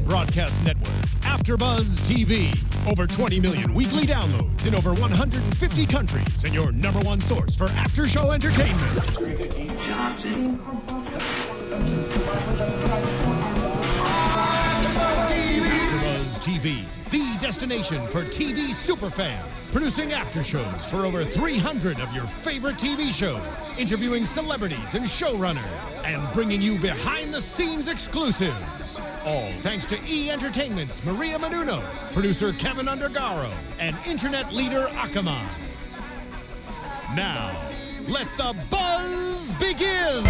broadcast network, AFTERBUZZ TV. Over 20 million weekly downloads in over 150 countries, and your number one source for after-show entertainment. AFTERBUZZ TV, the destination for TV superfans. Producing after shows for over 300 of your favorite TV shows, interviewing celebrities and showrunners, and bringing you behind-the-scenes exclusives. All thanks to E! Entertainment's Maria Menounos, producer Kevin Undergaro, and internet leader Akamai. Now, let the buzz begin!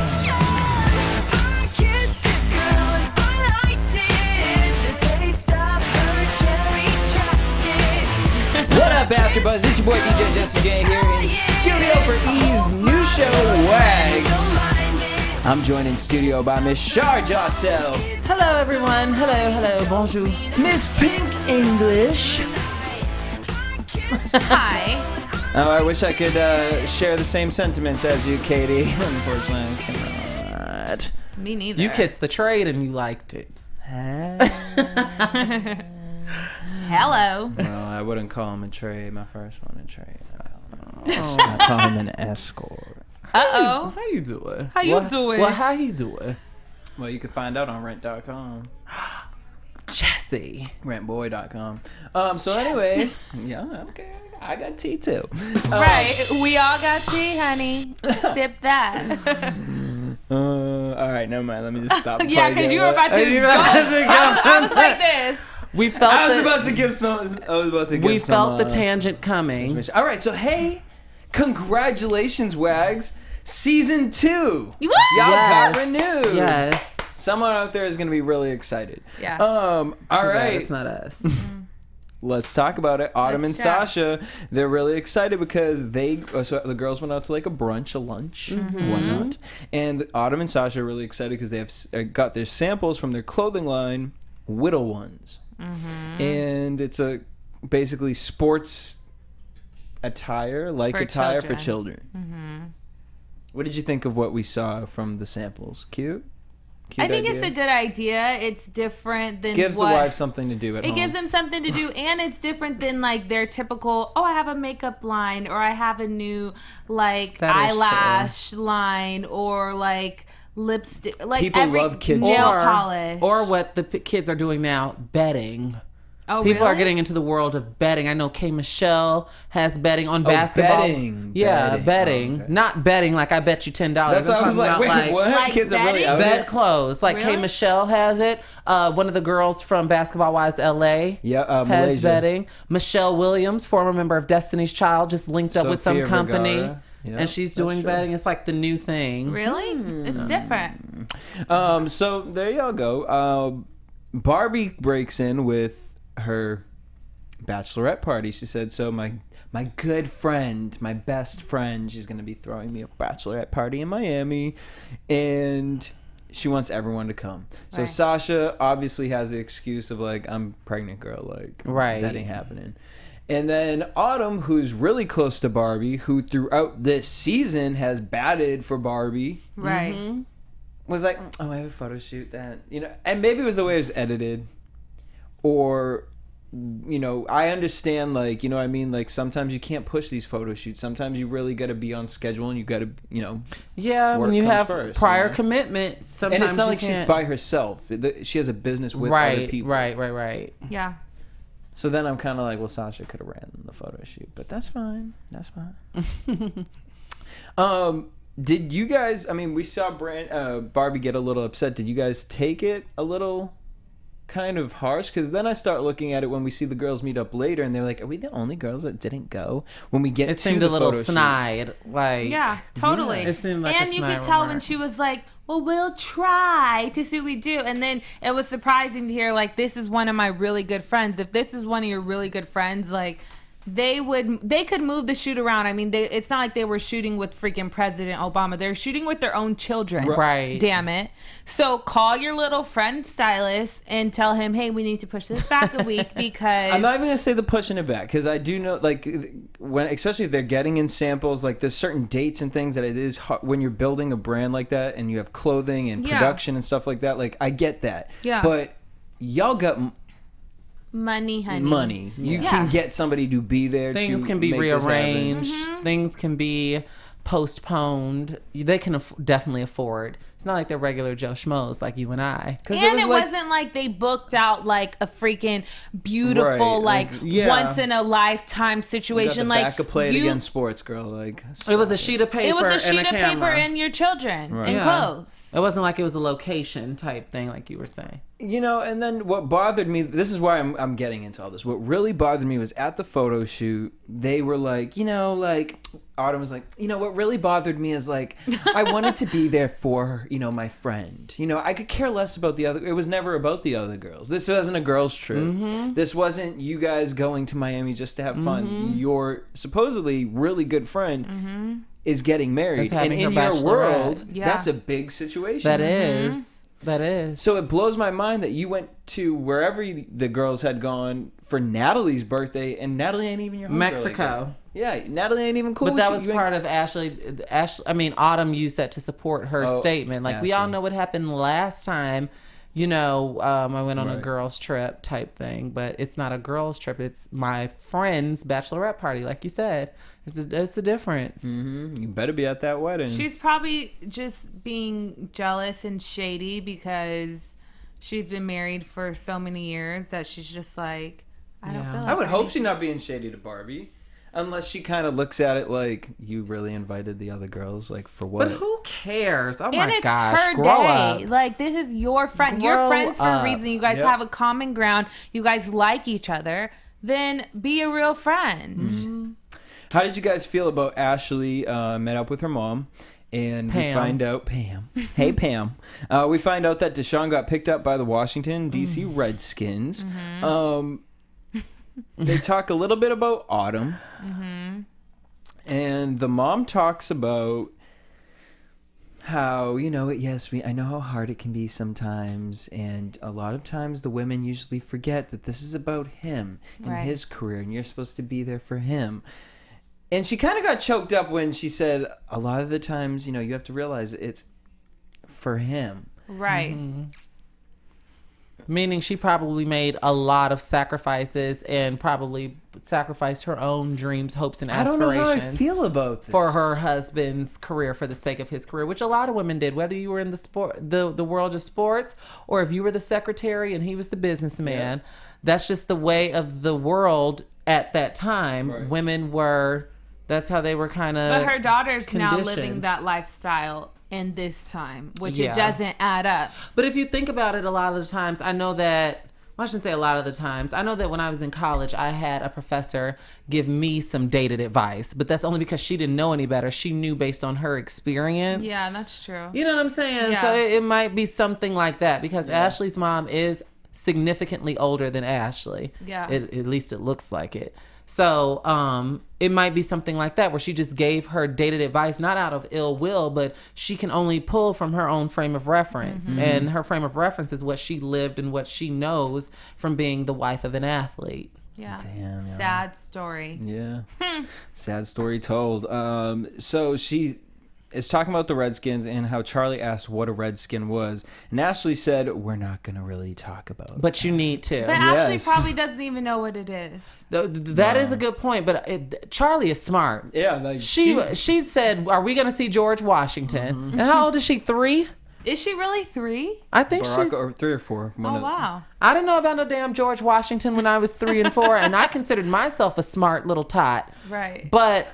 What up, AfterBuzz? It's your boy DJ Jesse Janedy here in studio for E's new show, WAGS. I'm joined in studio by Miss Shar Jossell. Hello, everyone. Hello, bonjour. Miss Pink English. Hi. Oh, I wish I could share the same sentiments as you, Katie. Unfortunately, I cannot. Me neither. You kissed the trade and you liked it. Hello. Well, I wouldn't call him a trade. My first one a trade. I call him an escort. Uh-oh. How you doing? How you doing? Well, how you doing? Well, you can find out on rent.com. Jesse. Rentboy.com. So anyways, yeah, okay. I got tea too. Right. We all got tea, honey. Sip that. All right, never mind. Let me just stop. Yeah, because you were about to go. I was like this. We felt I was about to give some. We felt the tangent coming. All right, so hey, congratulations, WAGS, season 2. Woo! Y'all got renewed. Yes. Someone out there is going to be really excited. Yeah. All right. It's not us. Let's talk about it. Autumn and Let's chat. Sasha, they're really excited because so the girls went out to like a brunch, a lunch, whatnot. And Autumn and Sasha are really excited because they have got their samples from their clothing line, Whittle Ones. And it's a basically sports attire, attire for children. What did you think of what we saw from the samples? Cute I think idea? it's a good idea. It's different than Gives what... the wife something to do at home. It gives them something to do, and it's different than like their typical, oh, I have a makeup line, or I have a new like That is eyelash line, or like lipstick. Like People every love kids' nail Or- polish. Or what the kids are doing now, betting. Oh, People are really? getting into the world of betting. I know K. Michelle has betting on basketball. betting. Yeah, Betting. betting. Oh, okay. Not betting like I bet you $10. That's what I was like, wait, what? Like Kids are really betting? out Bet here? clothes. Like K. Really? Michelle has it. One of the girls from Basketball Wives LA Yeah, has Malaysia. betting. Michelle Williams, former member of Destiny's Child, just linked up with some Sofia company. Vergara. Yeah, and she's that's doing true. betting. It's like the new thing. Really? It's different. So there y'all go. Barbie breaks in with her bachelorette party. She said, so my good friend, my best friend, she's going to be throwing me a bachelorette party in Miami, and she wants everyone to come. So Right. Sasha obviously has the excuse of like, I'm pregnant, girl, like Right. that ain't happening. And then Autumn, who's really close to Barbie, who throughout this season has batted for Barbie, Right. was like, oh, I have a photo shoot that, and maybe it was the way it was edited, or, I understand, like, what I mean, like, sometimes you can't push these photo shoots. Sometimes you really got to be on schedule, and you got to, Yeah, Work when you comes have first, prior commitments, sometimes and it's not you like she's can't. by herself. She has a business with other people. Right. Yeah. So then I'm kind of like, well, Sasha could have ran the photo shoot, but that's fine. That's fine. Did you guys? I mean, we saw Barbie get a little upset. Did you guys take it a little kind of harsh? Because then I start looking at it when we see the girls meet up later, and they're like, "Are we the only girls that didn't go?" When we get It to seemed the a little photo shoot? snide. Like, Yeah, totally. It seemed like and a you snide could tell when remark. she was like, well, we'll try to see what we do. And then it was surprising to hear, like, this is one of my really good friends. If this is one of your really good friends, like, they could move the shoot around. I mean, it's not like they were shooting with freaking President Obama. They're shooting with their own children. Right. Damn it. So call your little friend stylist and tell him, hey, we need to push this back a week because... I'm not even gonna say the pushing it back, because I do know, like, especially if they're getting in samples, like, there's certain dates and things that it is hard when you're building a brand like that and you have clothing and Yeah. production and stuff like that. Like, I get that. Yeah. But y'all got money, honey. money. You can get somebody to be there. Things to can be make this happen. rearranged. Things can be postponed. They can definitely afford. It's not like they're regular Joe Schmoes like you and I. And it wasn't like they booked out like a freaking beautiful, once in a lifetime situation. You got the back of play it against sports, girl. Like it was a sheet of paper. It was a sheet and of paper camera. and your children and clothes. It wasn't like it was a location type thing, like you were saying. You know, and then what bothered me, this is why I'm getting into all this. What really bothered me was at the photo shoot, they were like, Autumn was like, what really bothered me is like, I wanted to be there for, my friend. I could care less about the other. It was never about the other girls. This wasn't a girls' trip. Mm-hmm. This wasn't you guys going to Miami just to have fun. Mm-hmm. Your supposedly really good friend is getting married. And in your world, that's a big situation. That is. That is. So it blows my mind that you went to wherever the girls had gone for Natalie's birthday, and Natalie ain't even your homegirl. Mexico. Yeah, Natalie ain't even cool. But that was part of Ashley. Autumn used that to support her statement. Like, we all know what happened last time. I went on a girls' trip type thing, but it's not a girls' trip. It's my friend's bachelorette party, like you said. It's a difference. Mm-hmm. You better be at that wedding. She's probably just being jealous and shady because she's been married for so many years that she's just like, I don't feel like I would hope she's not being shady to Barbie. Unless she kind of looks at it like, you really invited the other girls, like, for what? But who cares? Oh, and my gosh. Her Grow day. up. Like, this is your friend. You're friends for a reason. You guys have a common ground. You guys like each other. Then be a real friend. Mm-hmm. How did you guys feel about Ashley met up with her mom? And Pam. We find out, Pam. Hey, Pam. We find out that Deshaun got picked up by the Washington, D.C. Redskins. Mm-hmm. They talk a little bit about Autumn. Mm-hmm. And the mom talks about how, I know how hard it can be sometimes. And a lot of times the women usually forget that this is about him and his career. And you're supposed to be there for him. And she kind of got choked up when she said, a lot of the times, you have to realize it's for him. Right. Mm-hmm. Meaning she probably made a lot of sacrifices and probably sacrificed her own dreams, hopes, and aspirations. I don't know how I feel about this. For her husband's career, for the sake of his career, which a lot of women did, whether you were in the world of sports or if you were the secretary and he was the businessman. Yeah. That's just the way of the world at that time. Right. Women were... That's how they were kind of. But her daughter's now living that lifestyle in this time, which it doesn't add up. But if you think about it, a lot of the times, I know that. Well, I shouldn't say a lot of the times. I know that when I was in college, I had a professor give me some dated advice, but that's only because she didn't know any better. She knew based on her experience. Yeah, that's true. You know what I'm saying? Yeah. So it might be something like that because Ashley's mom is significantly older than Ashley. Yeah. At least it looks like it. So it might be something like that where she just gave her dated advice, not out of ill will, but she can only pull from her own frame of reference. Mm-hmm. And her frame of reference is what she lived and what she knows from being the wife of an athlete. Yeah. Damn. Yeah. Sad story. Yeah. Sad story told. So she is talking about the Redskins and how Charlie asked what a Redskin was. And Ashley said, we're not going to really talk about it. But you need to. But Ashley probably doesn't even know what it is. That is a good point. But Charlie is smart. Yeah. Like she said, are we going to see George Washington? Mm-hmm. And how old is she? 3? Is she really 3? I think she's... Or 3 or 4. Wow. I didn't know about no damn George Washington when I was 3 and 4. And I considered myself a smart little tot. Right. But...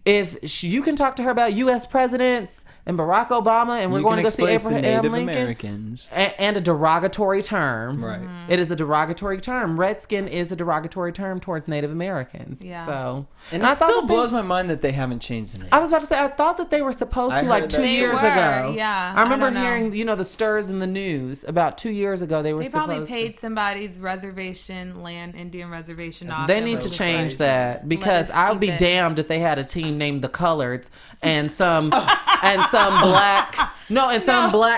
If you can talk to her about U.S. presidents and Barack Obama, and we're going to go see Abraham Lincoln, Americans. And a derogatory term, right? Mm-hmm. It is a derogatory term. Redskin is a derogatory term towards Native Americans. Yeah. So, and it still blows my mind that they haven't changed the name. I was about to say, I thought that they were supposed to like 2 years ago. Yeah, I remember hearing the stirs in the news about 2 years ago. They probably paid somebody's reservation land, Indian reservation off. They need to change that because I would be damned if they had a team named the Coloreds and some black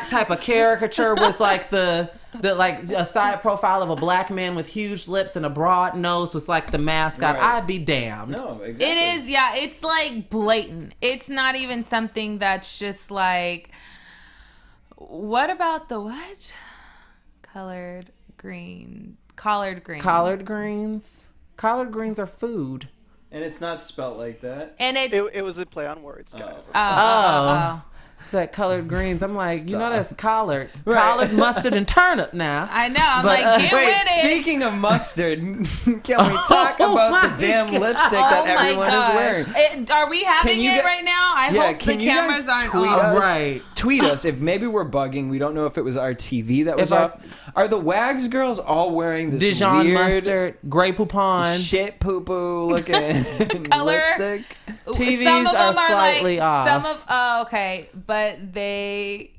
type of caricature was like the like a side profile of a black man with huge lips and a broad nose was like the mascot. Right. I'd be damned. No, exactly. It is, yeah. It's like blatant. It's not even something that's just like, What about the what? Collard greens. Collard greens are food. And it's not spelt like that. And it was a play on words, guys. Oh. It's like colored greens. I'm like, you know that's collard. Right. Collard, mustard, and turnip now. I know. I'm like, get with it. Speaking of mustard, can we talk about the damn lipstick that everyone is wearing? Are we having it right now? I hope the cameras aren't off. Right. Tweet us if maybe we're bugging. We don't know if it was our TV that was off. Are the WAGS girls all wearing this Dijon weird mustard, Grey Poupon, shit poo poo looking color lipstick? TVs are slightly off. Some of okay, but they.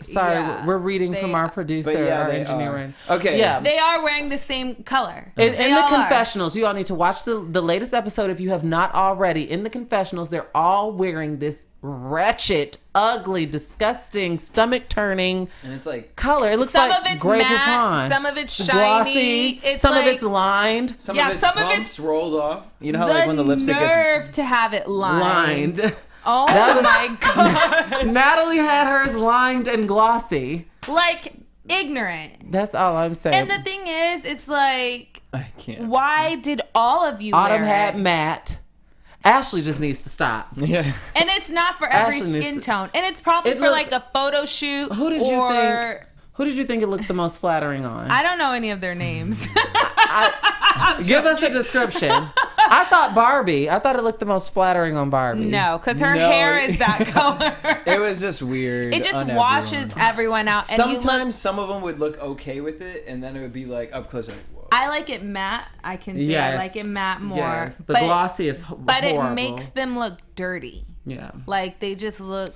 Sorry, we're reading from our producer, our engineer. Okay. Yeah. They are wearing the same color. In the confessionals, you all need to watch the latest episode if you have not already. In the confessionals, they're all wearing this wretched, ugly, disgusting, stomach-turning and it's like color. It looks some like of it's Grey matte, Poupon. some of it's shiny. Glossy, some of it's lined. Some of its bumps rolled off. You know how like when the lipstick gets... gets... nerve to have it lined. Oh my God. Natalie had hers lined and glossy. Like, ignorant. That's all I'm saying. And the thing is, it's like, I can't. Why did all of you Autumn wear had it? Matte. Ashley just needs to stop. Yeah. And it's not for every skin tone. And it's probably for like a photo shoot. Who did you think it looked the most flattering on? I don't know any of their names. Give us a description. I thought Barbie. I thought it looked the most flattering on Barbie. No, because her hair is that color. It was just weird. It just washes everyone out. Sometimes some of them would look okay with it, and then it would be like up close, like, whoa. I like it matte. I can say I like it matte more. Yes, the glossy is horrible. But it makes them look dirty. Yeah. Like they just look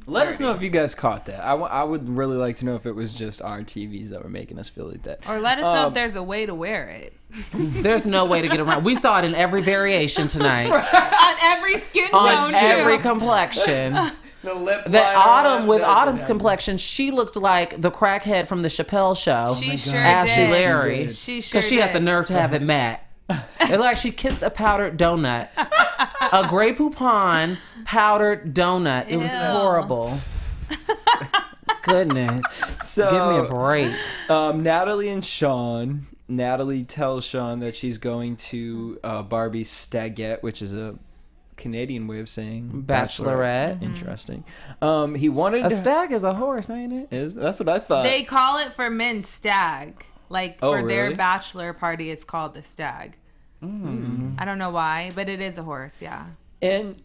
Let us know if you guys caught that. I would really like to know if it was just our TVs that were making us feel like that. Or let us know if there's a way to wear it. There's no way to get around. We saw it in every variation tonight. On every skin tone. On every complexion. The lip Autumn with Autumn's complexion, she looked like the crackhead from the Chappelle show. She sure Ashley did. Larry. She sure Because she had the nerve to have it matte. It like she kissed a powdered donut. A Grey Poupon powdered donut. It was horrible. Goodness. So, give me a break. Natalie and Sean. Natalie tells Sean that she's going to Barbie's Stagette, which is a Canadian way of saying Bachelorette. Interesting. He wanted a stag is a horse, ain't it? That's what I thought. They call it for men stag. Like for really? their bachelor party is called the stag. I don't know why, but it is a horse, yeah. And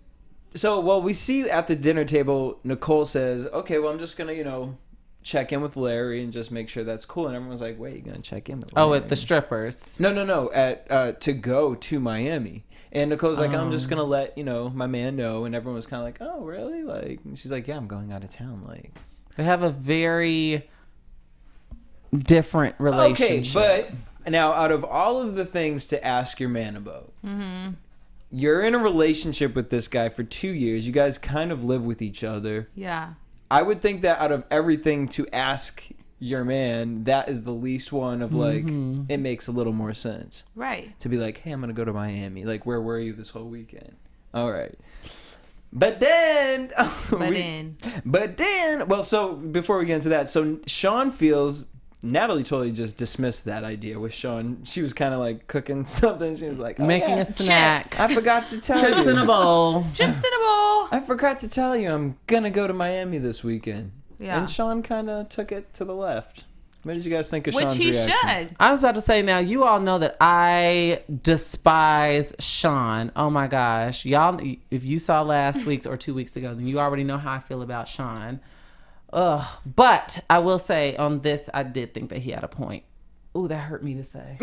so, we see at the dinner table, Nicole says, okay, well, I'm just going to, check in with Larry and just make sure that's cool. And everyone's like, wait, you're going to check in with Larry? Oh, with the strippers. No. At to go to Miami. And Nicole's like, I'm just going to let, my man know. And everyone was kind of like, oh, really? Like, and she's like, yeah, I'm going out of town. Like, they have a very different relationship. Okay, but now out of all of the things to ask your man about, you're in a relationship with this guy for 2 years. You guys kind of live with each other. Yeah. I would think that out of everything to ask your man, that is the least one of like, it makes a little more sense. Right. To be like, hey, I'm going to go to Miami. Like, where were you this whole weekend? All right. But then, well, so before we get into that, so Sean feels Natalie totally just dismissed that idea with Sean. She was kind of like cooking something. She was like, making a snack. Chips. I forgot to tell you. Chips in a bowl. Chips in a bowl. I forgot to tell you I'm going to go to Miami this weekend. Yeah. And Sean kind of took it to the left. What did you guys think of Sean's reaction? Which he should. I was about to say, now you all know that I despise Sean. Oh my gosh. Y'all, if you saw last week's or 2 weeks ago, then you already know how I feel about Sean. Ugh. But I will say on this, I did think that he had a point. Ooh, that hurt me to say.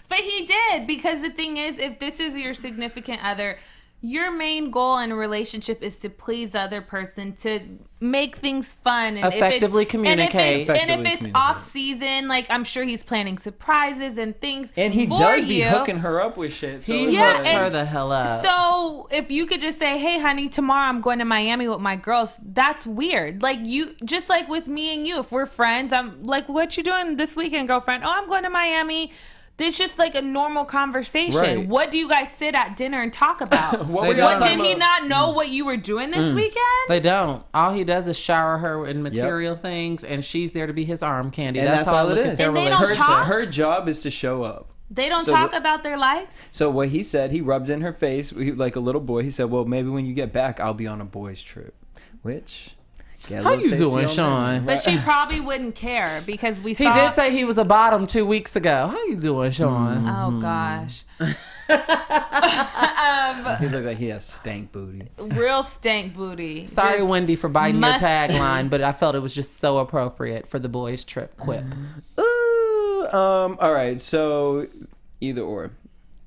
But he did, because the thing is, if this is your significant other, your main goal in a relationship is to please the other person, to make things fun, and effectively communicate. And if it's off season, like I'm sure he's planning surprises and things. And he does be hooking her up with shit. So he hooks her the hell up. So if you could just say, "Hey, honey, tomorrow I'm going to Miami with my girls," that's weird. Like you, just like with me and you, if we're friends, I'm like, "What you doing this weekend, girlfriend?" "Oh, I'm going to Miami." This is just like a normal conversation. Right. What do you guys sit at dinner and talk about? What did he not know what you were doing this weekend? They don't. All he does is shower her in material things, and she's there to be his arm candy. And that's how all I it look is. at their And they don't relationship. talk? Her job is to show up. They don't So talk about their lives? So what he said, he rubbed in her face like a little boy. He said, well, maybe when you get back, I'll be on a boy's trip. Which... How you doing, Sean? But she probably wouldn't care because we saw... He did say he was a bottom 2 weeks ago. How you doing, Sean? Oh, gosh. He looked like he has stank booty. Real stank booty. Sorry, Just Wendy, for biting your must- tagline, but I felt it was just so appropriate for the boys' trip quip. All right, so either or.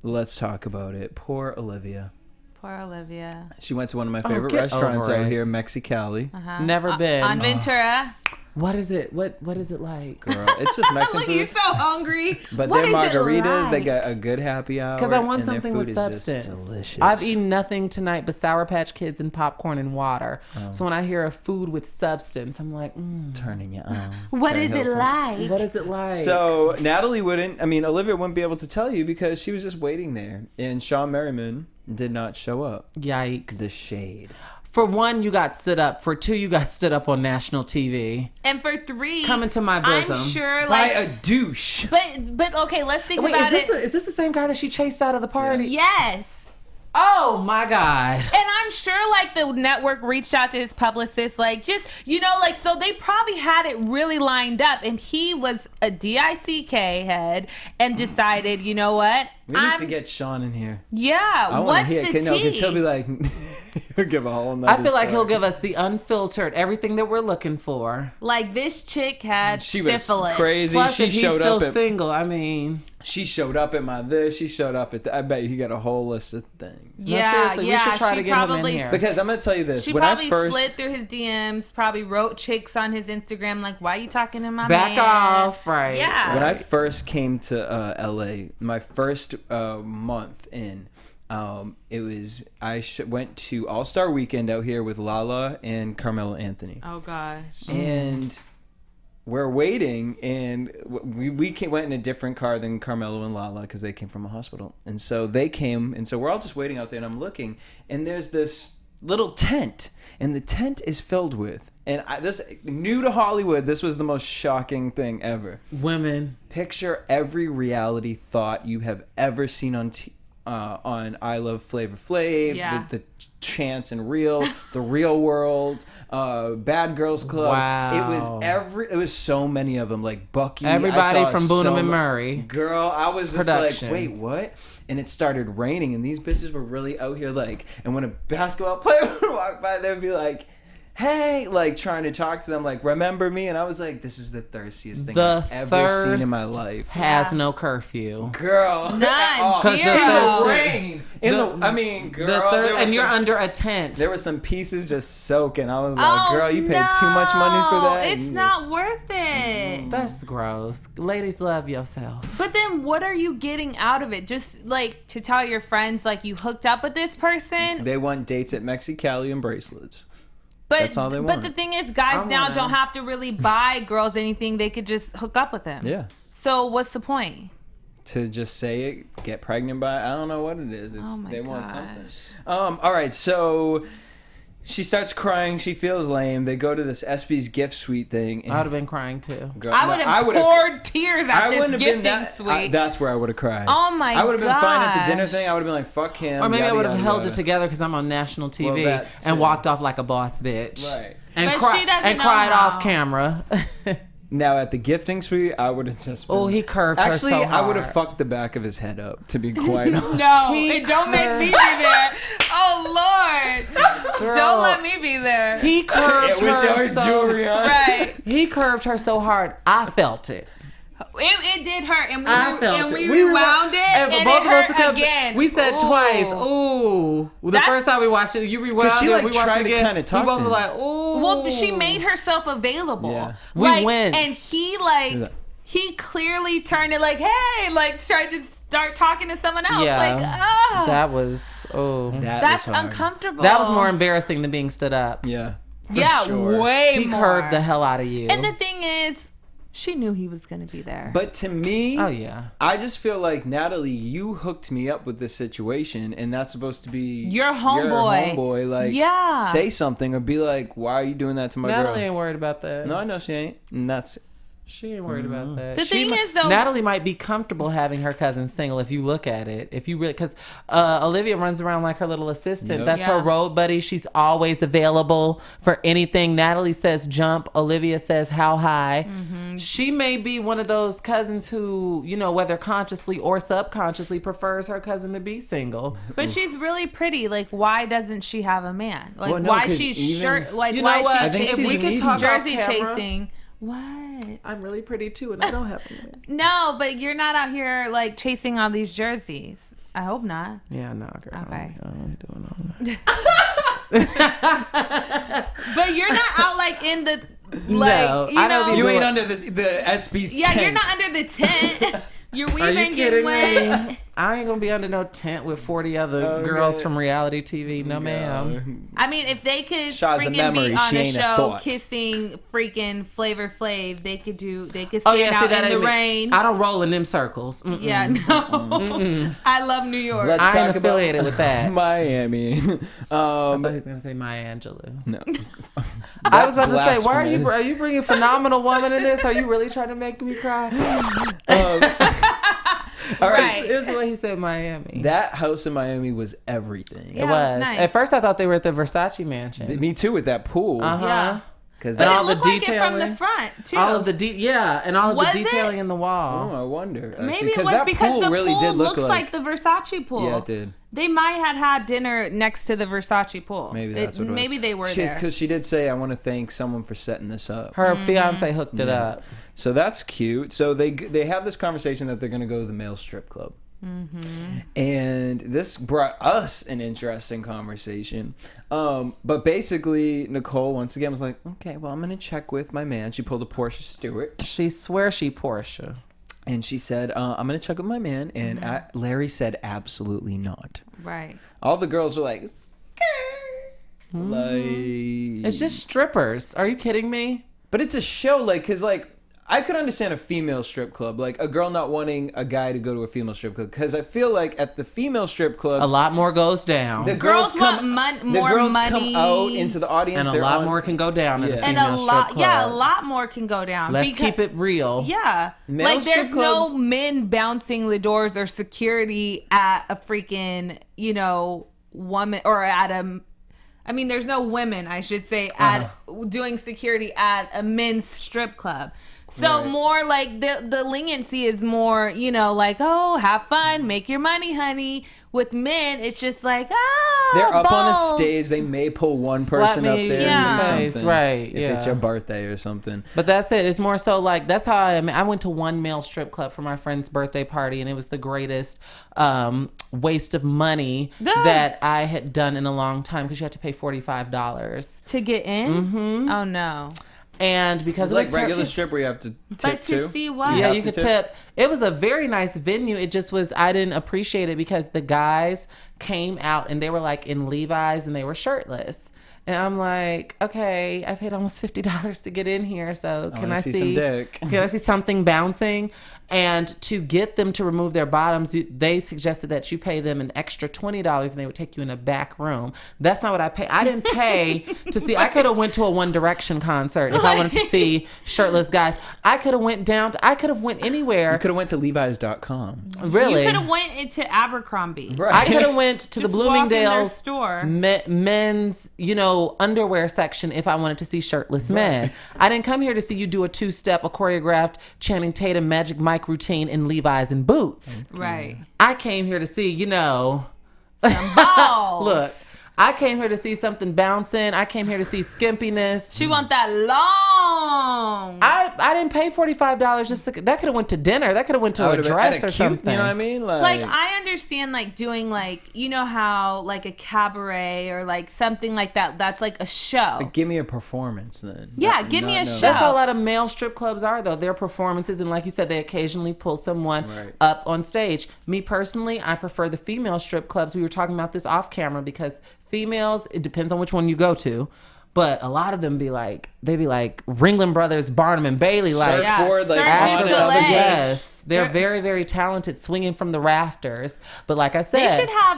Let's talk about it. Poor Olivia. Poor Olivia. She went to one of my favorite get restaurants over out it. here, Mexicali. Never been. On Ventura. What is it? What is it like? Girl, it's just Mexican Look, food. you're so hungry. But What their is it margaritas, they like? got a good happy hour. Because I want and their something food with is just substance. delicious. I've eaten nothing tonight but Sour Patch Kids and popcorn and water. So when I hear a food with substance, I'm like, turning you on. What Cherry is it Hilson. like? what is it like? So Olivia wouldn't be able to tell you because she was just waiting there. And Sean Merriman did not show up. Yikes. The shade. For one, you got stood up. For two, you got stood up on national TV. And for three, Come into my bosom. I'm sure, By like, a douche. but okay, let's think Wait, about is this the same guy that she chased out of the party? Yes. Oh my God. And I'm sure, like, the network reached out to his publicist, like, just, like, so they probably had it really lined up. And he was a DICK head and decided, you know what? We need to get Sean in here. Yeah, I want what's to hear the it. No, because tea? he'll be like, he'll give a whole nother I feel like he'll story. give us the unfiltered, everything that we're looking for. Like, this chick had She was syphilis. crazy. Plus, She if he's showed still up at single, I mean... She showed up at my this. She showed up at I bet you he got a whole list of things. Yeah, seriously, we should try she to get him in probably here. Because I'm gonna tell you this. She when probably I first slid through his DMs, probably wrote chicks on his Instagram, like, why are you talking to my Back man? off, right. Yeah. when I first came to LA, my first month in, it was went to All Star Weekend out here with Lala and Carmelo Anthony. Oh, gosh. And we're waiting, and we went in a different car than Carmelo and Lala because they came from a hospital. And so they came, and so we're all just waiting out there, and I'm looking, and there's this little tent, and the tent is filled with, and this new to Hollywood, this was the most shocking thing ever. Women. Picture every reality thought you have ever seen on I Love Flavor Flav, Yeah. the Chance and Real, The Real World, Bad Girls Club. Wow. It was so many of them, like Bucky. Everybody I saw from Boonham and Murray. Girl, I was just Productions. like, wait, what? And it started raining, and these bitches were really out here, like, and when a basketball player would walk by, they'd be like, hey, like trying to talk to them, like, remember me? And I was like, this is the thirstiest thing I've ever seen in my life. Has no curfew. Girl, None. Because Zero. the in the thirst- rain. Girl, and you're under a tent. there were some pieces just soaking. I was like, Oh, girl, you paid too much money for that. It's And not just- worth it. That's gross. Ladies, love yourself. But then what are you getting out of it? Just like to tell your friends like you hooked up with this person? They want dates at Mexicali and bracelets. But That's all they But want. the thing is, guys I now wanna- don't have to really buy girls anything. They could just hook up with them. Yeah. So what's the point? To just say it, get pregnant by, I don't know what it is. Oh my they want gosh. something. All right, so she starts crying. She feels lame. They go to this SB's gift suite thing. I would have been crying too. Girl, I no, would have would've- poured tears I at this wouldn't have gifting been that. suite. That's where I would have cried. Oh my I would have been fine at the gosh. dinner thing. I would have been like, fuck him. Or maybe I yada, would have yada, held yada. it together because I'm on national TV that and too. walked off like a boss bitch. Right. And, But she doesn't know cried how. off camera. Now at the gifting suite, I would have just. Been, Oh, he curved her Actually, so I would have hard. fucked the back of his head up. To be quite honest. No, He it don't make me be there. Oh Lord, Girl. don't let me be there. He curved With her your so jewelry on. Right. He curved her so hard, I felt it. It did hurt, and I felt and it. we We rewound it, and it hurt kept- again. We said Ooh. twice, ooh. The That's- first time we watched it, you rewound she, it, like, we watched tried it to again. kinda talk we both to were him. like, ooh. Well, she made herself available. Yeah. We like, winced. and he clearly turned it like, hey, like tried to start talking to someone else. Yeah. Like, ah, That was, oh. that's was hard. uncomfortable. That was more embarrassing than being stood up. Yeah. for Yeah, sure. way He more. curved the hell out of you. And the thing is, She knew he was going to be there. But to me, oh yeah, I just feel like, Natalie, you hooked me up with this situation, and that's supposed to be your homeboy. Like, say something or be like, why are you doing that to my girl? Natalie ain't worried about that. No, I know she ain't. And she ain't worried about that. The thing is, though, Natalie might be comfortable having her cousin single if you look at it. If you really, because Olivia runs around like her little assistant. Yep. That's her road buddy. She's always available for anything. Natalie says jump. Olivia says how high. Mm-hmm. She may be one of those cousins who, you know, whether consciously or subconsciously prefers her cousin to be single. But she's really pretty. Like, why doesn't she have a man? Like, well, no, why she's why she's if we can talk jersey chasing. What? I'm really pretty too, and I don't have a man. No, but you're not out here like chasing all these jerseys. I hope not. Yeah, no, girl. Okay. I'm doing all that. But you're not out like in the no, you know. You ain't under the SB's tent. You're not under the tent. You're weaving. Are you kidding me? I ain't gonna be under no tent with 40 other girls from reality TV. No, ma'am. I mean, if they could Shaw's freaking be on a show kissing freaking Flavor Flav, they could stand out in the rain. I don't roll in them circles. Mm-mm. Yeah, no. Mm-mm. I love New York. I ain't affiliated with that. Miami. I thought he was gonna say Maya Angelou. No. I was about to say, why are you bringing Phenomenal Woman in this? Are you really trying to make me cry? All right. It was the way he said Miami. That house in Miami was everything. Yeah, it was. Nice. At first, I thought they were at the Versace mansion. Me too, with that pool. Uh-huh. Yeah. Because all the detailing detailing like from the front too. All of the and all of the detailing in the wall. Oh, I wonder. Actually, maybe it was that because pool the really pool did look looks like the Versace pool. Yeah, it did. They might have had dinner next to the Versace pool. Maybe that's what it was. Maybe they were there. Because she did say, I want to thank someone for setting this up. Her fiance hooked it up. So that's cute. So they have this conversation that they're going to go to the male strip club. Mm-hmm. And this brought us an interesting conversation. But basically, Nicole once again was like, okay, well, I'm going to check with my man. She pulled a Portia Stewart. She swears she Portia. And she said, I'm going to check with my man. And Larry said, absolutely not. Right. All the girls were like, it's just strippers. Are you kidding me? But it's a show, like, because, like, I could understand a female strip club, like a girl not wanting a guy to go to a female strip club, because I feel like at the female strip clubs, a lot more goes down. The girls want more money, come out into the audience, and a lot more can go down at a female strip club. Yeah, a lot more can go down. Let's keep it real. Yeah, male like there's strip clubs, no men bouncing the doors or security at a freaking woman or at a. I mean, there's no women, I should say, at doing security at a men's strip club. So more like the leniency is more, like, oh, have fun, make your money, honey. With men, it's just like, they're up balls. on a stage. They may pull one person up there and do something, right? If it's your birthday or something. But that's it. It's more so like that's how I went to one male strip club for my friend's birthday party, and it was the greatest waste of money that I had done in a long time because you had to pay $45 to get in. Mm-hmm. Oh no. And because it's like regular strip where you have to tip too. See what? Yeah, you could tip. It was a very nice venue. It just was, I didn't appreciate it because the guys came out and they were like in Levi's and they were shirtless. And I'm like, okay, I paid almost $50 to get in here, so can I see some dick? Can I see something bouncing? And to get them to remove their bottoms, they suggested that you pay them an extra $20 and they would take you in a back room. That's not what I paid. I didn't pay to see. I could have went to a One Direction concert if I wanted to see shirtless guys. I could have went down. I could have went anywhere. You could have went to Levi's.com. Really? You could have went into Abercrombie. Right. I could have went to the Bloomingdale's store men's, underwear section if I wanted to see shirtless men. I didn't come here to see you do a two-step, a choreographed Channing Tatum Magic Mike routine in Levi's and boots. Right. I came here to see, some balls. Look, I came here to see something bouncing. I came here to see skimpiness. She want that long. I didn't pay $45 just to, that could have went to dinner. That could have went to a dress or something. You know what I mean? Like I understand like doing like, how like a cabaret or like something like that. That's like a show. Like, give me a performance then. Yeah, give me a show. That's how a lot of male strip clubs are though. Their performances, and like you said, they occasionally pull someone up on stage. Me personally, I prefer the female strip clubs. We were talking about this off camera because females, it depends on which one you go to, But a lot of them be like Ringling Brothers, Barnum and Bailey, like surfboard, like Cirque du Soleil. yes, they're very, very talented, swinging from the rafters. But like I said,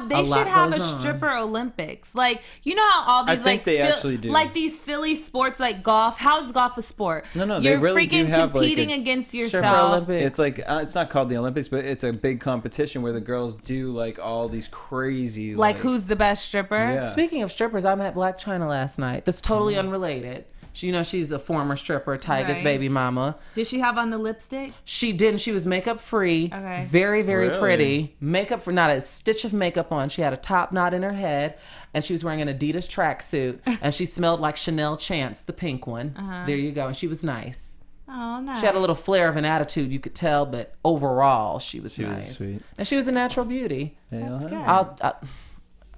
they should have a stripper Olympics. Like, you know how all these I think they actually do. like these silly sports like golf. How is golf a sport? No, you're they really do freaking have competing like against stripper yourself. Olympics. It's like it's not called the Olympics, but it's a big competition where the girls do like all these crazy Like who's the best stripper? Yeah. Speaking of strippers, I met Black China last night. That's totally unrelated. She's a former stripper, Tyga's baby mama. Did she have on the lipstick? She didn't. She was makeup free. Okay. Very, very Really? pretty. Makeup for not a stitch of makeup on. She had a top knot in her head, and she was wearing an Adidas tracksuit, and she smelled like Chanel Chance, the pink one. There you go. And she was nice. Oh, nice. She had a little flair of an attitude, you could tell, but overall, she was nice. sweet. And she was a natural beauty. That's good.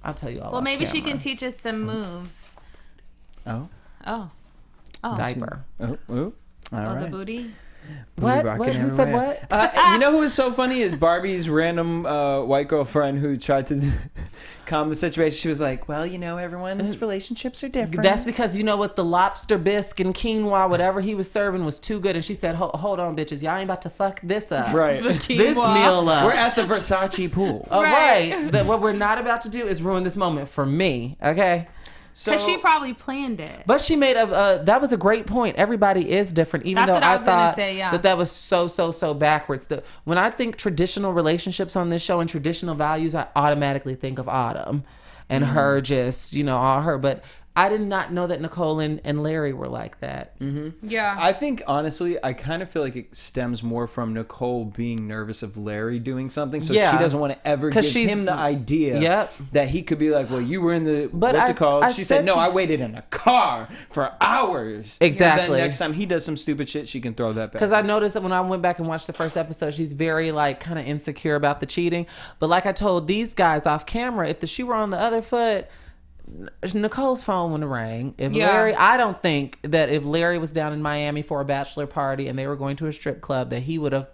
I'll tell you all. Well, off maybe she camera. can teach us some moves. Oh. Oh. Diaper. Oh. All right. The booty. What? Rocking Who said everywhere. what? You know who was so funny is Barbie's random white girlfriend who tried to calm the situation. She was like, "Well, you know, everyone's relationships are different." That's because you know what, the lobster bisque and quinoa, whatever he was serving, was too good. And she said, "Hold on, bitches, y'all ain't about to fuck this up, Right. This meal up. We're at the Versace pool. All right. What we're not about to do is ruin this moment for me, okay?" Because she probably planned it. But she made that was a great point. Everybody is different, even That's though what I I was gonna thought say, yeah. that was so backwards. When I think traditional relationships on this show and traditional values, I automatically think of Autumn and her just, all her. But I did not know that Nicole and Larry were like that. Mm-hmm. Yeah. I think, honestly, I kind of feel like it stems more from Nicole being nervous of Larry doing something. So she doesn't want to ever give him the idea that he could be like, well, you were in the, what's it called? She said, no, I waited in a car for hours. Exactly. So then next time he does some stupid shit, she can throw that back. Because I noticed that when I went back and watched the first episode, she's very kind of insecure about the cheating. But like I told these guys off camera, if the shoe were on the other foot, Nicole's phone would have rang. I don't think that if Larry was down in Miami for a bachelor party and they were going to a strip club, that he would have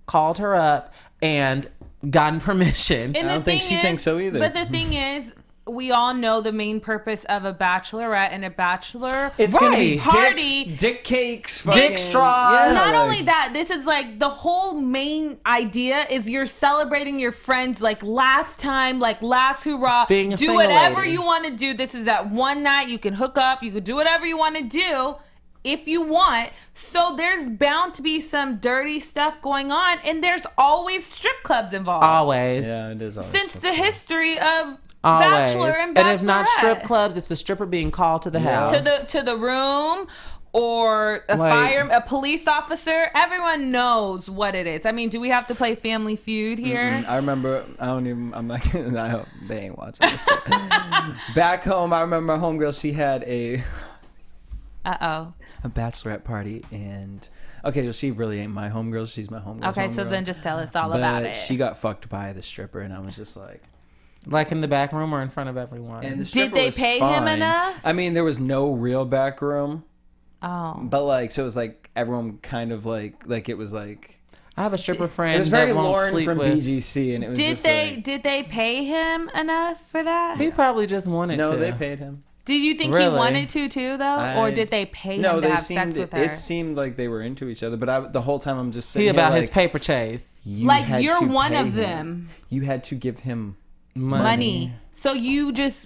called her up and gotten permission. And I don't think she thinks so either. But the thing is, we all know the main purpose of a bachelorette and a bachelor it's gonna be party, dick cakes, dick straws. Not only that, this is like the whole main idea is you're celebrating your friends like last time, like last hurrah. Being a do single whatever lady. you want to do. This is that one night you can hook up. You could do whatever you want to do if you want. So there's bound to be some dirty stuff going on, and there's always strip clubs involved. Always. Yeah, it is always. Since the history of Always. Bachelor and Bachelorette. And if not strip clubs, it's the stripper being called to the house. To the room, or a police officer. Everyone knows what it is. I mean, do we have to play Family Feud here? I remember, I'm not kidding. I hope they ain't watching this. But back home, I remember my homegirl, she had a bachelorette party, and okay, well, she really ain't my homegirl. She's my homegirl. Okay, so then just tell us all about it. She got fucked by the stripper, and I was just like, in the back room or in front of everyone. and the stripper Did they was pay fine. him enough? I mean, there was no real back room. Oh. But so it was like everyone kind of like it was like. I have a stripper friend. It was very that won't Lauren sleep from with. BGC, and it was Did they pay him enough for that? He probably just wanted to. No, they paid him. Did you think Really? he wanted to too, though, or did they pay him to have sex with her? It seemed like they were into each other, but the whole time I'm just saying his paper chase. You're one of them. You had to give him money. So you just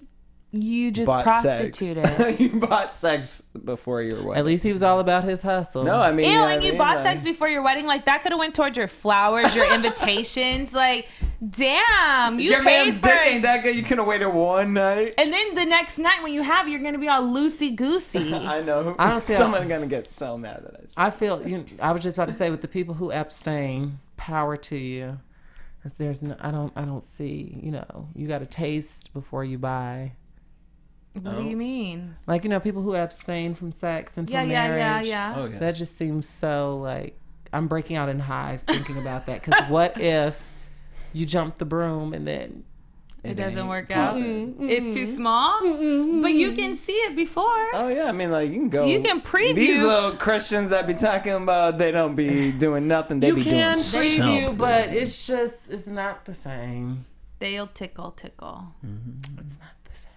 prostituted. You bought sex before your wedding. At least he was all about his hustle. No, I mean, and you bought sex before your wedding. Like that could have went towards your flowers, your invitations. Like, damn, you your paid man's for dick it. ain't that good. You could have waited one night. And then the next night when you're gonna be all loosey goosey. I know. I don't feel- Someone's gonna get so mad that I. I feel. I was just about to say, with the people who abstain, power to you. 'Cause there's no. I don't see. You got to taste before you buy. What do you mean? Like, people who abstain from sex until marriage. Yeah. Oh yeah. That just seems so like I'm breaking out in hives thinking about that. Because what if you jump the broom and then it doesn't work out? It's too small? But you can see it before. Oh yeah, I mean, like you can go. You can preview. These little Christians that be talking about they don't be doing nothing. They you be doing can something. preview, but it's not the same. They'll tickle. It's not the same.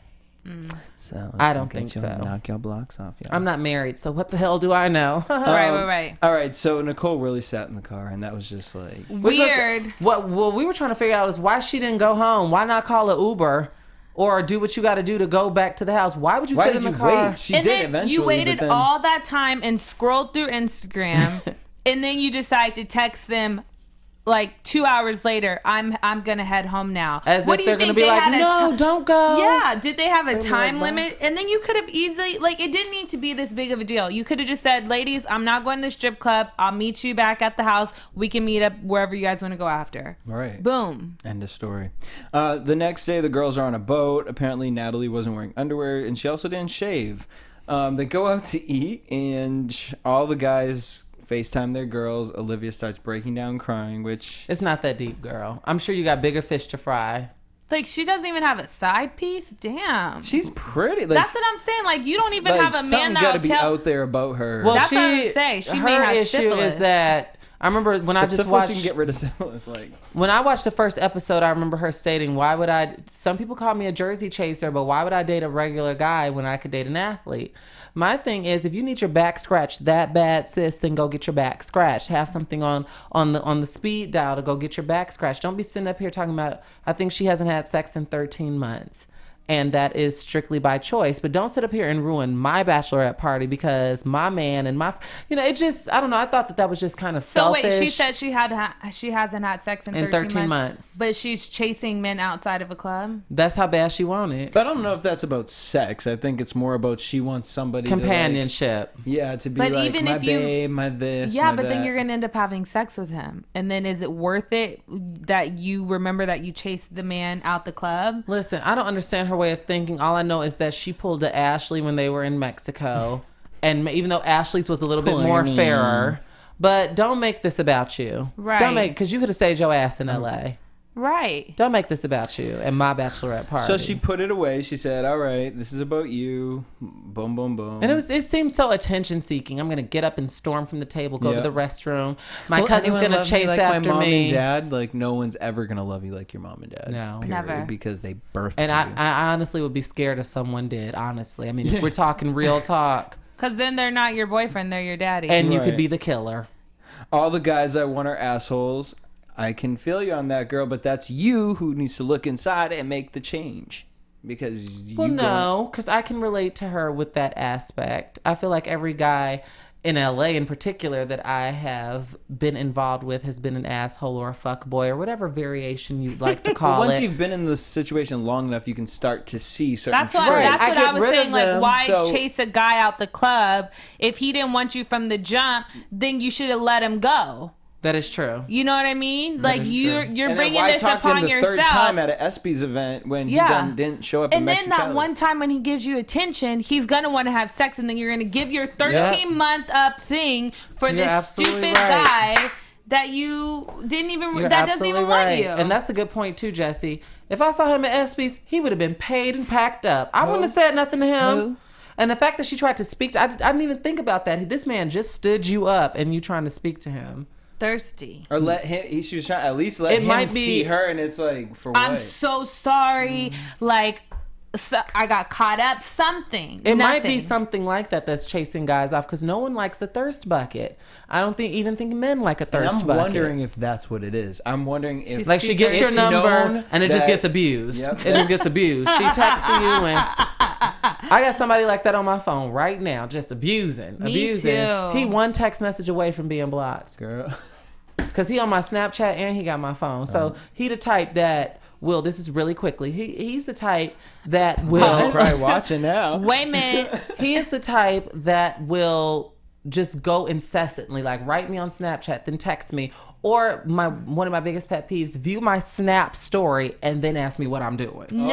So I don't think so. Knock your blocks off. Yeah. I'm not married, so what the hell do I know? Right. All right, so Nicole really sat in the car, and that was just like weird. What we were trying to figure out is why she didn't go home. Why not call an Uber? Or do what you got to do to go back to the house. Why would you sit in the car? Wait? She did eventually. You waited all that time and scrolled through Instagram, and then you decide to text them like 2 hours later. I'm gonna head home now. As if they're gonna be like, no, don't go. Yeah. Did they have a time limit? And then you could have easily it didn't need to be this big of a deal. You could have just said, ladies, I'm not going to the strip club. I'll meet you back at the house. We can meet up wherever you guys want to go after. Right. Boom. End of story. The next day, the girls are on a boat. Apparently, Natalie wasn't wearing underwear, and she also didn't shave. They go out to eat, and all the guys FaceTime their girls. Olivia starts breaking down crying, which... It's not that deep, girl. I'm sure you got bigger fish to fry. Like, she doesn't even have a side piece? Damn. She's pretty. Like, that's what I'm saying. Like, you don't even have a man that'll gotta be out there about her. Well, that's what I'm saying. She may have syphilis. Her issue is that... I remember when I just watched... you can get rid of syphilis. Like, when I watched the first episode, I remember her stating, why would I... Some people call me a jersey chaser, but why would I date a regular guy when I could date an athlete? My thing is, if you need your back scratched that bad, sis, then go get your back scratched. Have something on the speed dial to go get your back scratched. Don't be sitting up here talking about, I think she hasn't had sex in 13 months. And that is strictly by choice. But don't sit up here and ruin my bachelorette party because my man and my... it just... I don't know. I thought that was just kind of selfish. So wait, she said she hasn't had sex in 13 months. But she's chasing men outside of a club? That's how bad she wanted. But I don't know if that's about sex. I think it's more about she wants somebody companionship. To to be like, even my babe, my this, yeah, my but that. then you're going to end up having sex with him. And then is it worth it that you remember that you chased the man out the club? Listen, I don't understand her way of thinking. All I know is that she pulled to Ashley when they were in Mexico, and even though Ashley's was a little bit more fairer, but don't make this about you. Right. Don't make, because you could have stayed your ass in LA. Right. Don't make this about you and my bachelorette party. So she put it away. She said, all right, this is about you. Boom, boom, boom. And it seemed so attention seeking. I'm going to get up and storm from the table, go to the restroom. My cousin's going to chase after my mom me. And dad, like, no one's ever going to love you like your mom and dad. No. Period, never. Because they birthed and you. I honestly would be scared if someone did, honestly. I mean, if we're talking real talk. Because then they're not your boyfriend, they're your daddy. And you could be the killer. All the guys I want are assholes. I can feel you on that, girl, but that's you who needs to look inside and make the change. Because no, because I can relate to her with that aspect. I feel like every guy in LA in particular that I have been involved with has been an asshole or a fuckboy or whatever variation you'd like to call Once it. you've been in this situation long enough, you can start to see certain That's what I was saying. Like, why chase a guy out the club? If he didn't want you from the jump, then you should have let him go. That is true. You know what I mean? Like, you're bringing this upon upon the yourself. Third time at an ESPYs event when he didn't show up in Mexico. And then that one time when he gives you attention, he's going to want to have sex, and then you're going to give your 13-month up thing for this stupid guy that you didn't even... that doesn't even want you. And that's a good point too, Jesse. If I saw him at ESPYs, he would have been paid and packed up. I wouldn't have said nothing to him. And the fact that she tried to speak to... I didn't even think about that. This man just stood you up and you trying to speak to him. Thirsty. Or let him... She was trying at least let him see her, and it's like, for what? I'm so sorry. Like... So I got caught up. Something. It might be something like that that's chasing guys off because no one likes a thirst bucket. I don't even think men like a thirst bucket. I'm wondering if that's what it is. I'm wondering if like she gets your number and it just gets abused. Yep. It just gets abused. She texts you and I got somebody like that on my phone right now, just abusing. Me too. He one text message away from being blocked. Girl. Because he on my Snapchat and he got my phone. So he the type that will, this is really quickly, he's the type that will... I'm probably watching now. Wait a minute. He is the type that will just go incessantly, like write me on Snapchat, then text me. Or one of my biggest pet peeves, view my Snap story and then ask me what I'm doing. No.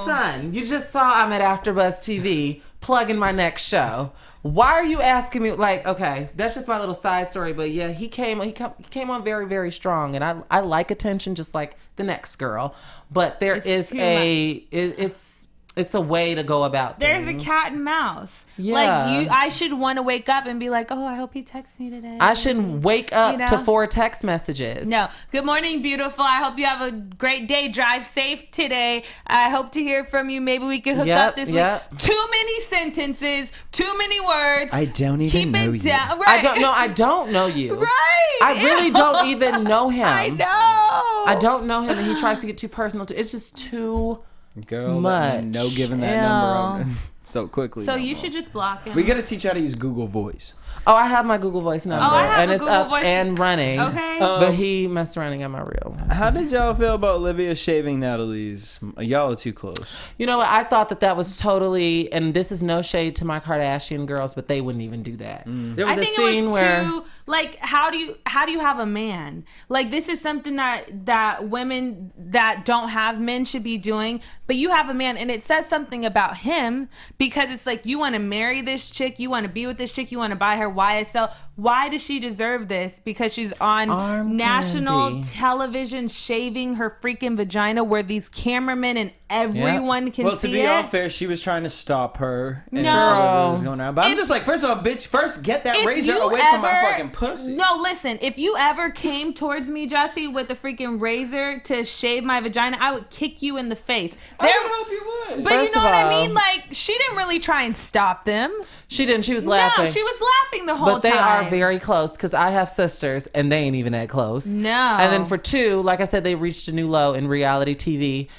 Son, you just saw I'm at AFTERBUZZ TV plugging my next show. Why are you asking me? Like, okay, that's just my little side story. But yeah, he came on very, very strong. And I like attention just like the next girl. But it's it's a way to go about things. There's a cat and mouse. Yeah. Like, I should want to wake up and be like, oh, I hope he texts me today. I shouldn't wake up to 4 text messages. No. Good morning, beautiful. I hope you have a great day. Drive safe today. I hope to hear from you. Maybe we can hook up this week. Too many sentences. Too many words. I don't even know you. Right. I don't know you. Right. I really don't even know him. I know. I don't know him, and he tries to get too personal. It's just too Girl, much. no giving that number up so quickly. So you should just block him. We got to teach how to use Google Voice. Oh, I have my Google Voice number, and it's up and running. Okay. But he messed around and got my real one. How did y'all feel about Olivia shaving Natalie's? Y'all are too close. You know what? I thought that was totally, and this is no shade to my Kardashian girls, but they wouldn't even do that. There was a scene where, like, how do you have a man? Like, this is something that women that don't have men should be doing, but you have a man, and it says something about him, because it's like, you want to marry this chick, you want to be with this chick, you want to buy her YSL. Why does she deserve this? Because she's on national television shaving her freaking vagina, where these cameramen and everyone can see it. Well, to be all fair, she was trying to stop her. And No. was going around. But I'm just like, first of all, bitch, first get that razor away from my fucking pussy. No, listen, if you ever came towards me, Jesse, with a freaking razor to shave my vagina, I would kick you in the face. I would hope you would. But First you know of what all, I mean? Like, she didn't really try and stop them. She didn't. She was laughing. No, she was laughing the whole time. But they are very close, because I have sisters, and they ain't even that close. No. And then for 2, like I said, they reached a new low in reality TV.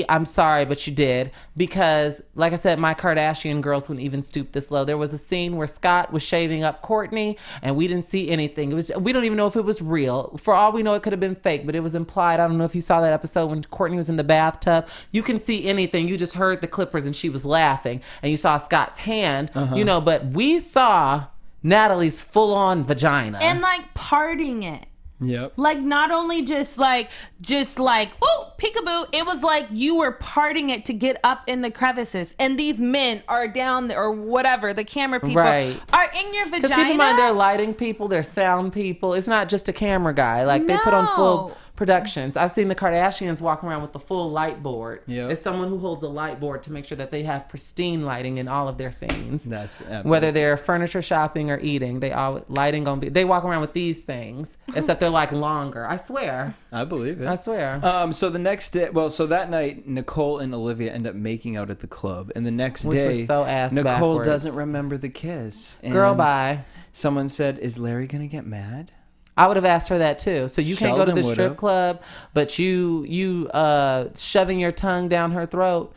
I'm sorry, but you did. Because, like I said, my Kardashian girls wouldn't even stoop this low. There was a scene where Scott was shaving up Kourtney, and we didn't see anything. We don't even know if it was real. For all we know, it could have been fake, but it was implied. I don't know if you saw that episode when Kourtney was in the bathtub. You can see anything. You just heard the clippers, and she was laughing. And you saw Scott's hand, but we saw Natalie's full-on vagina. And, like, parting it. Yep. Like, not only just like, whoa, peekaboo. It was like you were parting it to get up in the crevices. And these men are down there, or whatever, the camera people are in your vagina. Because keep in mind, they're lighting people, they're sound people. It's not just a camera guy. Like, they put on full productions. I've seen the Kardashians walk around with the full light board. Yep. It's someone who holds a light board to make sure that they have pristine lighting in all of their scenes. That's epic. Whether they're furniture shopping or eating, they walk around with these things, except they're like longer. I swear. I believe it. I swear. So the next day, so that night, Nicole and Olivia end up making out at the club, and the next Which day, was so ass Nicole backwards. doesn't remember the kiss. And Girl, bye. Someone said, "Is Larry gonna get mad?" I would have asked her that too. So you can't go to the Sheldon strip would've. club, but you shoving your tongue down her throat.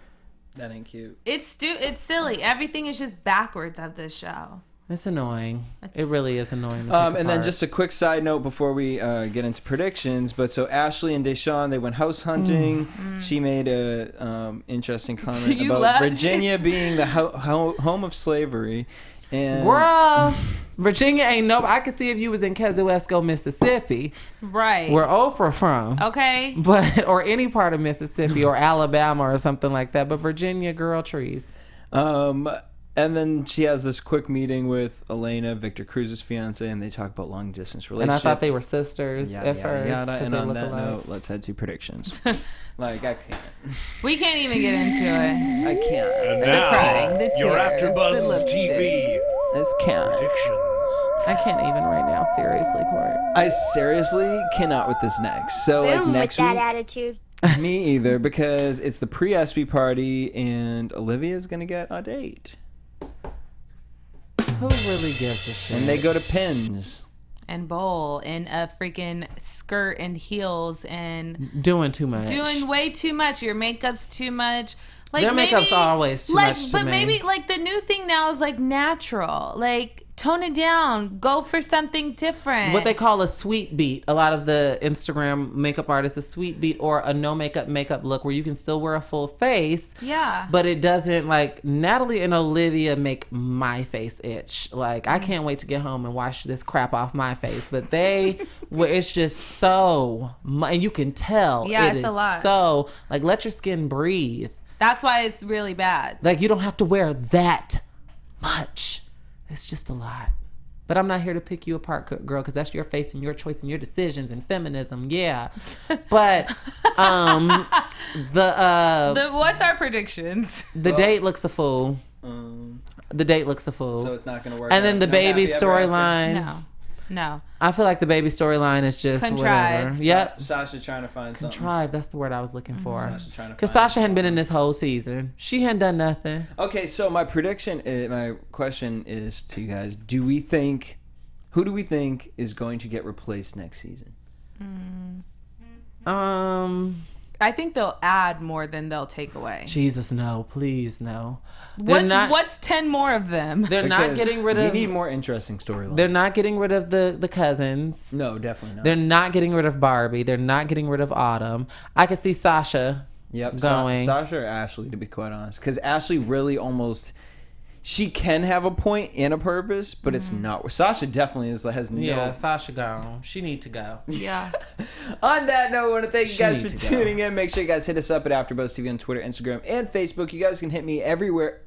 That ain't cute. It's silly. Everything is just backwards of this show. It's annoying. It really is annoying. And then just a quick side note before we get into predictions. But so Ashley and Deshaun, they went house hunting. She made a interesting comment about Virginia being the home of slavery. And Girl, Virginia ain't no. I could see if you was in Kesuesco, Mississippi, right? Where Oprah from? Okay, or any part of Mississippi or Alabama or something like that. But Virginia, girl, trees. And then she has this quick meeting with Elena, Victor Cruz's fiance, and they talk about long distance relationship. And I thought they were sisters at first. And on that note, let's head to predictions. Like, I can't. We can't even get into it. I can't. And It's crying. now, The your tears, AFTERBUZZ the TV This can't. predictions. I can't even right now. Seriously, Court. I seriously cannot with this next. So, like, Boom, next with that week. attitude. Me either, because it's the pre-ESPY party, and Olivia's going to get a date. Who really gives a shit? And they go to Pins. And bowl in a freaking skirt and heels and doing too much. Doing way too much. Your makeup's too much. Like, their makeup's always too much to but me. maybe like the new thing now is like natural. Like, tone it down. Go for something different. What they call a sweet beat. A lot of the Instagram makeup artists, a sweet beat or a no makeup look where you can still wear a full face. Yeah. But it doesn't, like, Natalie and Olivia make my face itch. Like, I can't wait to get home and wash this crap off my face. But it's just so, and you can tell yeah, it it's is a lot. so, like, let your skin breathe. That's why it's really bad. Like, you don't have to wear that much. It's just a lot. But I'm not here to pick you apart, girl, because that's your face and your choice and your decisions and feminism. Yeah. But What's our predictions? The date looks a fool. The date looks a fool. So it's not going to work. And then the baby storyline. No. I feel like the baby storyline is just contrived. Whatever. Yep. Sasha trying to find something. Contrived. That's the word I was looking for. Sasha trying to Because Sasha hadn't been in this whole season. She hadn't done nothing. Okay, so my question is to you guys: who do we think is going to get replaced next season? I think they'll add more than they'll take away. Jesus, no, please, no. What's 10 more of them? They're not getting rid of. We need more interesting storylines. They're not getting rid of the cousins. No, definitely not. They're not getting rid of Barbie. They're not getting rid of Autumn. I could see Sasha. Going. Sasha or Ashley, to be quite honest, because Ashley really almost. She can have a point and a purpose, but it's not. Sasha definitely has no. Yeah, Sasha gone. She need to go. Yeah. On that note, I want to thank you guys for tuning in. Make sure you guys hit us up at AfterBuzz TV on Twitter, Instagram, and Facebook. You guys can hit me everywhere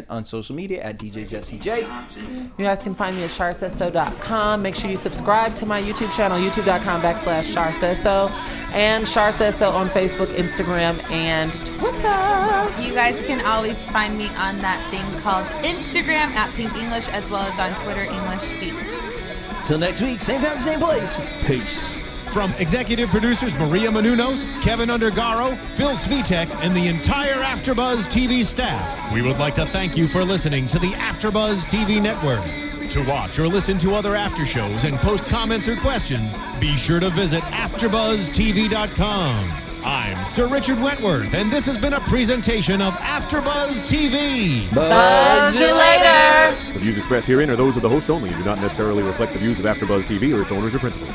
on social media at DJ Jesse J. You guys can find me at SharSaysSo.com. Make sure you subscribe to my YouTube channel, youtube.com/SharSaysSo, and Shar Says So on Facebook, Instagram, and Twitter. You guys can always find me on that thing called Instagram at Pink English, as well as on Twitter, English Speaks. Till next week, same time, same place. Peace. From executive producers Maria Menounos, Kevin Undergaro, Phil Svitek, and the entire AfterBuzz TV staff, we would like to thank you for listening to the AfterBuzz TV network. To watch or listen to other after shows and post comments or questions, be sure to visit AfterBuzzTV.com. I'm Sir Richard Wentworth, and this has been a presentation of AfterBuzz TV. Buzz you later. The views expressed herein are those of the hosts only and do not necessarily reflect the views of AfterBuzz TV or its owners or principals.